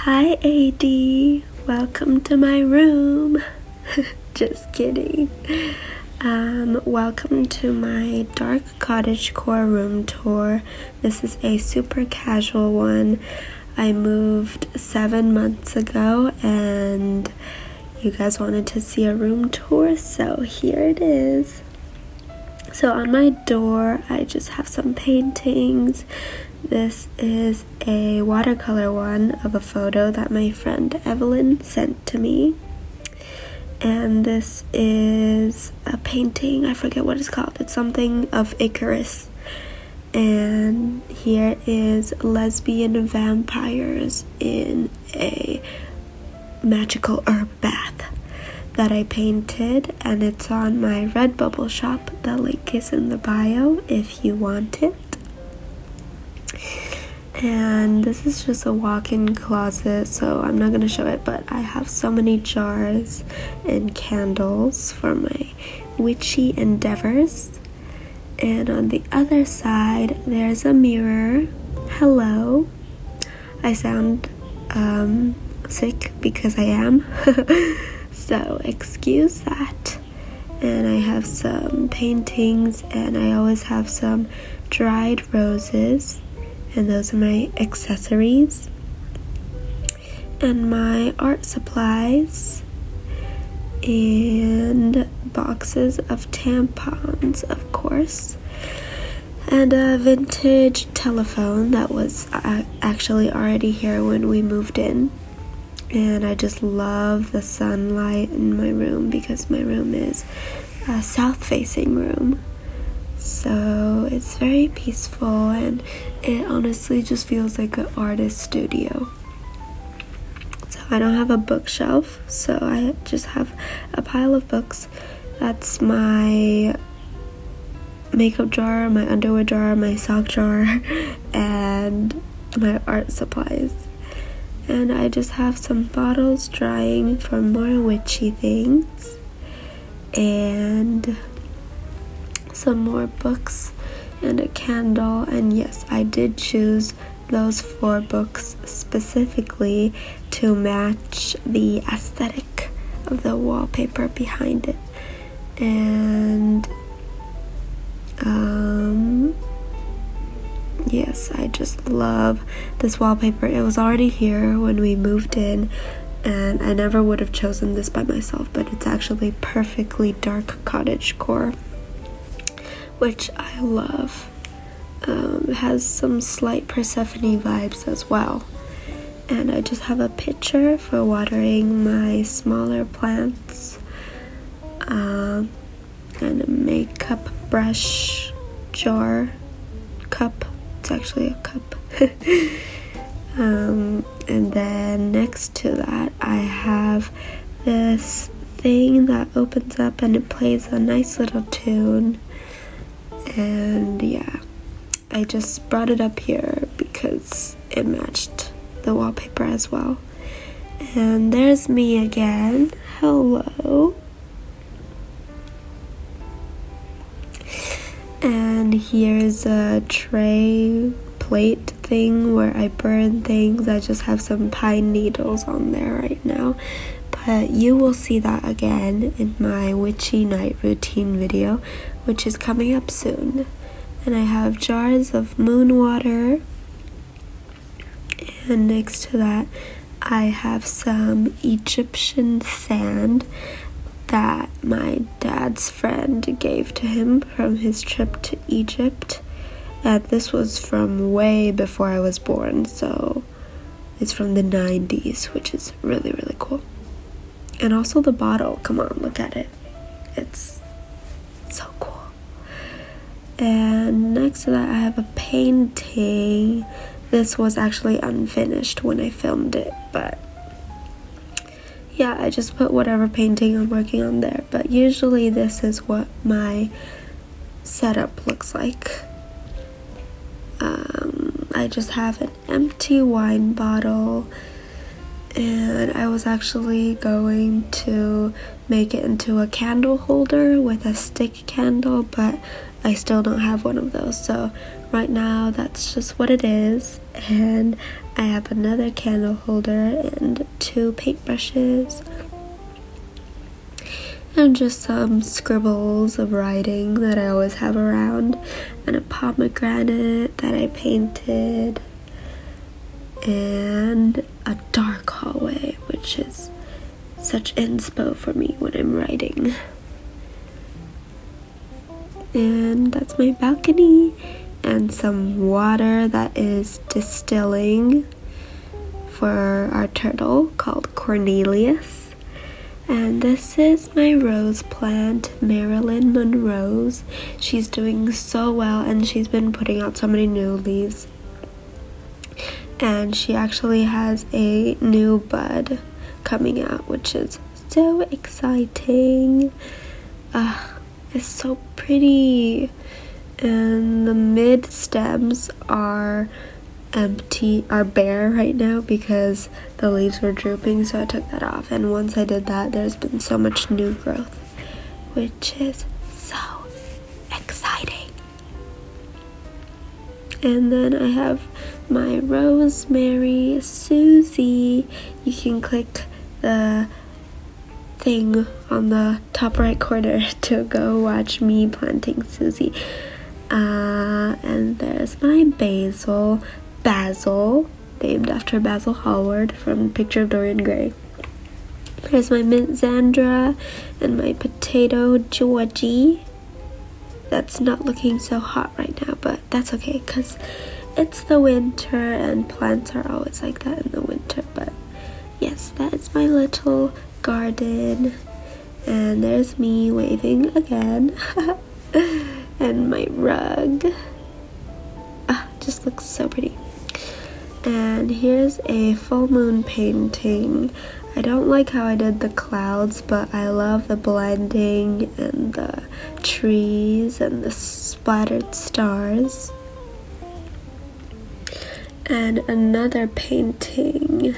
Hi AD, welcome to my room. Just kidding. Welcome to my dark cottagecore room tour. This is a super casual one. I moved 7 months ago and you guys wanted to see a room tour, so here it is. So on my door I just have some paintings. This is a watercolor one of a photo that my friend Evelyn sent to me. And this is a painting, I forget what it's called. It's something of Icarus. And here is lesbian vampires in a magical herb bath that I painted. And it's on my Redbubble shop. The link is in the bio if you want it. And this is just a walk-in closet, so I'm not going to show it, but I have so many jars and candles for my witchy endeavors. And on the other side, there's a mirror. Hello. I sound sick because I am, so excuse that. And I have some paintings, and I always have some dried roses. And those are my accessories and my art supplies and boxes of tampons, of course, and a vintage telephone that was actually already here when we moved in. And I just love the sunlight in my room because my room is a south-facing room. So it's very peaceful and it honestly just feels like an artist studio. So I don't have a bookshelf, so I just have a pile of books. That's my makeup drawer, my underwear drawer, my sock drawer, and my art supplies. And I just have some bottles drying for more witchy things. And some more books and a candle. And yes, I did choose those 4 books specifically to match the aesthetic of the wallpaper behind it. And yes, I just love this wallpaper. It was already here when we moved in, and I never would have chosen this by myself, but it's actually perfectly dark cottagecore, which I love. It has some slight Persephone vibes as well. And I just have a pitcher for watering my smaller plants, and a makeup brush jar cup. It's actually a cup. And then next to that I have this thing that opens up and it plays a nice little tune. And yeah, I just brought it up here because it matched the wallpaper as well. And there's me again. Hello. And here's a tray plate thing where I burn things. I just have some pine needles on there right now. But you will see that again in my witchy night routine video, which is coming up soon. And I have jars of moon water. And next to that, I have some Egyptian sand that my dad's friend gave to him from his trip to Egypt. And this was from way before I was born, so it's from the 90s, which is really, really cool. And also the bottle, come on, look at it. It's so cool. And next to that I have a painting. This was actually unfinished when I filmed it, but yeah, I just put whatever painting I'm working on there. But usually this is what my setup looks like. I just have an empty wine bottle, and I was actually going to make it into a candle holder with a stick candle, but I still don't have one of those, so right now that's just what it is. And I have another candle holder and 2 paintbrushes and just some scribbles of writing that I always have around, and a pomegranate that I painted, and a dark hallway, which is such inspo for me when I'm writing. And that's my balcony, and some water that is distilling for our turtle called Cornelius. And this is my rose plant, Marilyn Monroe's. She's doing so well, and she's been putting out so many new leaves. And she actually has a new bud coming out, which is so exciting. It's so pretty. And the mid stems are bare right now because the leaves were drooping, so I took that off. And once I did that, there's been so much new growth, which is so exciting. And then I have my rosemary Susie. You can click the thing on the top right corner to go watch me planting Susie. And there's my Basil, named after Basil Hallward from Picture of Dorian Gray. There's my mint Xandra and my potato Georgie. That's not looking so hot right now, but that's okay because it's the winter and plants are always like that in the winter. But yes, that is my little garden. And there's me waving again. And my rug. Just looks so pretty. And here's a full moon painting. I don't like how I did the clouds, but I love the blending and the trees and the splattered stars. And another painting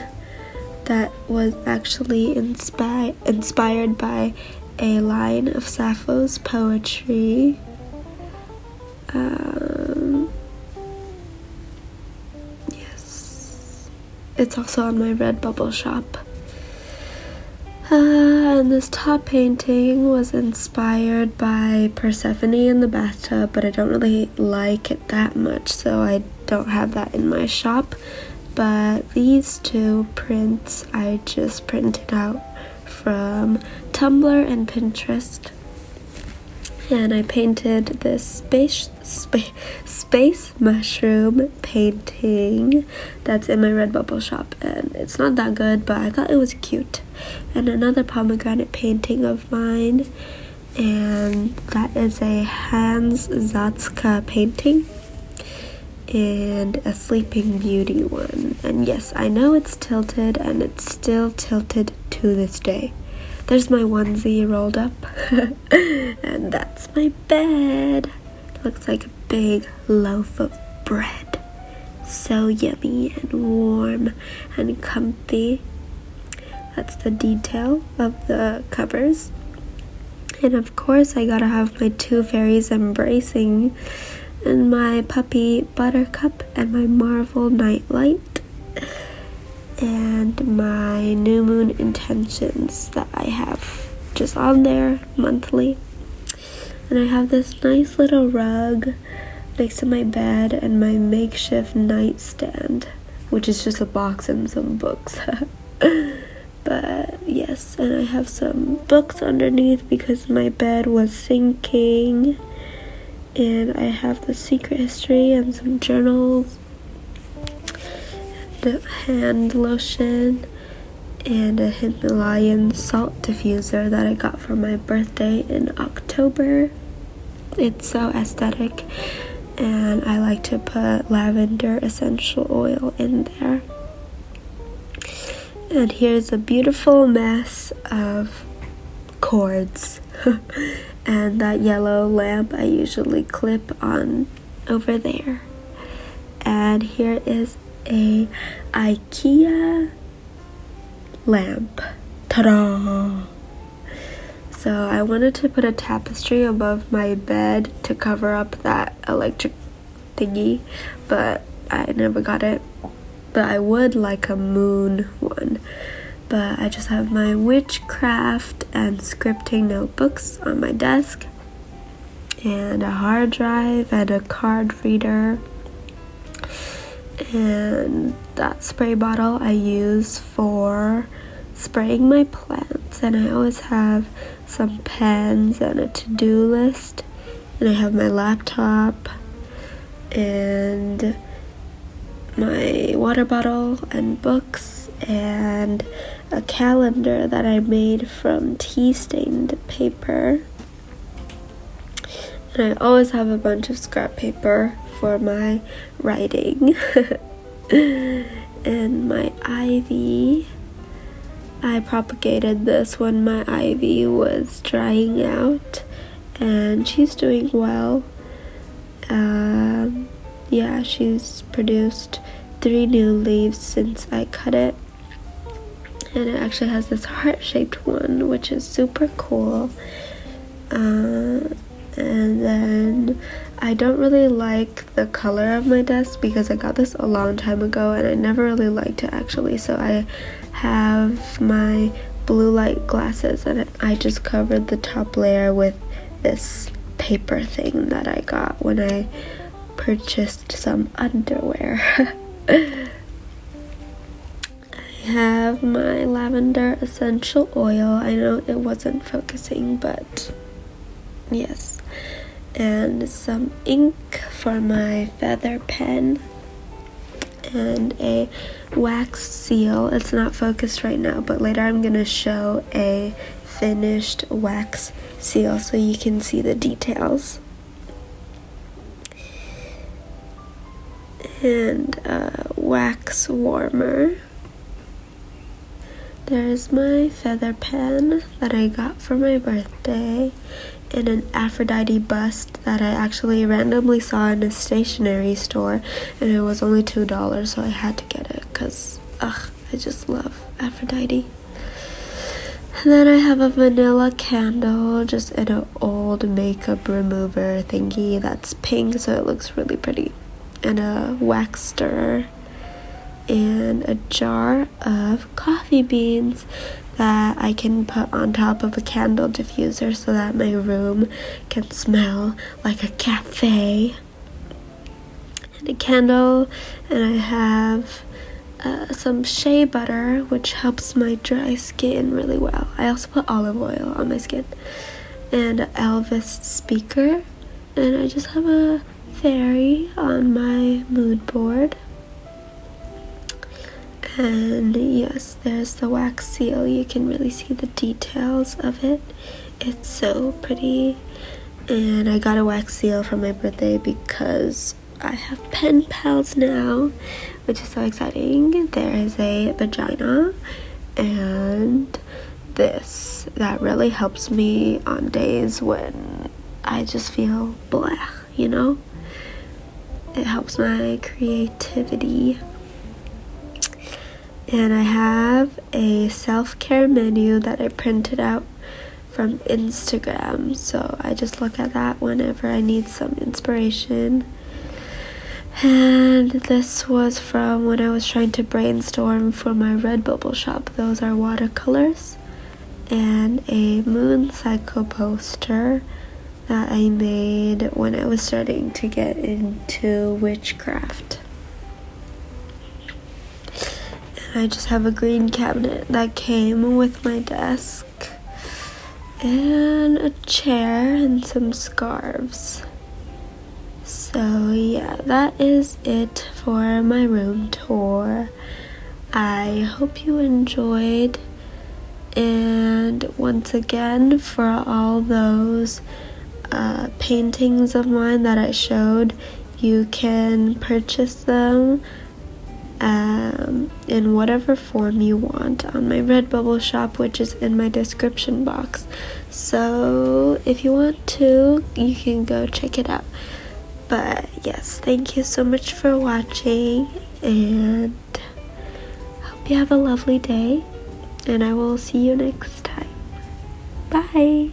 that was actually inspired by a line of Sappho's poetry. Yes, it's also on my Redbubble shop. And this top painting was inspired by Persephone in the bathtub, but I don't really like it that much, so I don't have that in my shop. But these 2 prints I just printed out from Tumblr and Pinterest. And I painted this space mushroom painting that's in my Redbubble shop, and it's not that good, but I thought it was cute. And another pomegranate painting of mine, and that is a Hans Zatzka painting, and a Sleeping Beauty one. And yes, I know it's tilted, and it's still tilted to this day. There's my onesie rolled up. And that's my bed. It looks like a big loaf of bread. So yummy and warm and comfy. That's the detail of the covers. And of course I gotta have my 2 fairies embracing, and my puppy Buttercup and my Marvel Nightlight, and my new moon intentions that I have just on there monthly. And I have this nice little rug next to my bed and my makeshift nightstand, which is just a box and some books. But yes, and I have some books underneath because my bed was sinking. And I have the Secret History and some journals, and a hand lotion, and a Himalayan salt diffuser that I got for my birthday in October. It's so aesthetic, and I like to put lavender essential oil in there. And here's a beautiful mess of cords. And that yellow lamp I usually clip on over there. And here is a IKEA lamp. Ta-da! So I wanted to put a tapestry above my bed to cover up that electric thingy, but I never got it. But I would like a moon one. But I just have my witchcraft and scripting notebooks on my desk, and a hard drive and a card reader, and that spray bottle I use for spraying my plants. And I always have some pens and a to-do list, and I have my laptop and my water bottle and books and a calendar that I made from tea-stained paper. And I always have a bunch of scrap paper for my writing. And my ivy, I propagated this when my ivy was drying out, and she's doing well. Yeah, she's produced 3 new leaves since I cut it, and it actually has this heart-shaped one, which is super cool. And then I don't really like the color of my desk because I got this a long time ago and I never really liked it actually, so I have my blue light glasses and I just covered the top layer with this paper thing that I got when I purchased some underwear. I have my lavender essential oil. I know it wasn't focusing, but yes. And some ink for my feather pen, and a wax seal. It's not focused right now, but later I'm gonna show a finished wax seal so you can see the details. And a wax warmer. There's my feather pen that I got for my birthday, and an Aphrodite bust that I actually randomly saw in a stationery store, and it was only $2, so I had to get it because I just love Aphrodite. And then I have a vanilla candle just in an old makeup remover thingy that's pink, so it looks really pretty, and a wax stirrer, and a jar of coffee beans that I can put on top of a candle diffuser so that my room can smell like a cafe. And a candle, and I have some shea butter, which helps my dry skin really well. I also put olive oil on my skin, and an Elvis speaker, and I just have a fairy on my mood board. And yes, there's the wax seal. You can really see the details of it. It's so pretty. And I got a wax seal for my birthday because I have pen pals now, which is so exciting. There is a vagina and this that really helps me on days when I just feel blah, you know? It helps my creativity. And I have a self-care menu that I printed out from Instagram, so I just look at that whenever I need some inspiration. And this was from when I was trying to brainstorm for my Redbubble shop. Those are watercolors. And a moon cycle poster that I made when I was starting to get into witchcraft. I just have a green cabinet that came with my desk, and a chair and some scarves. So yeah, that is it for my room tour. I hope you enjoyed, and once again, for all those paintings of mine that I showed, you can purchase them in whatever form you want on my Redbubble shop, which is in my description box. So if you want to, you can go check it out. But yes, thank you so much for watching, and hope you have a lovely day, and I will see you next time. Bye!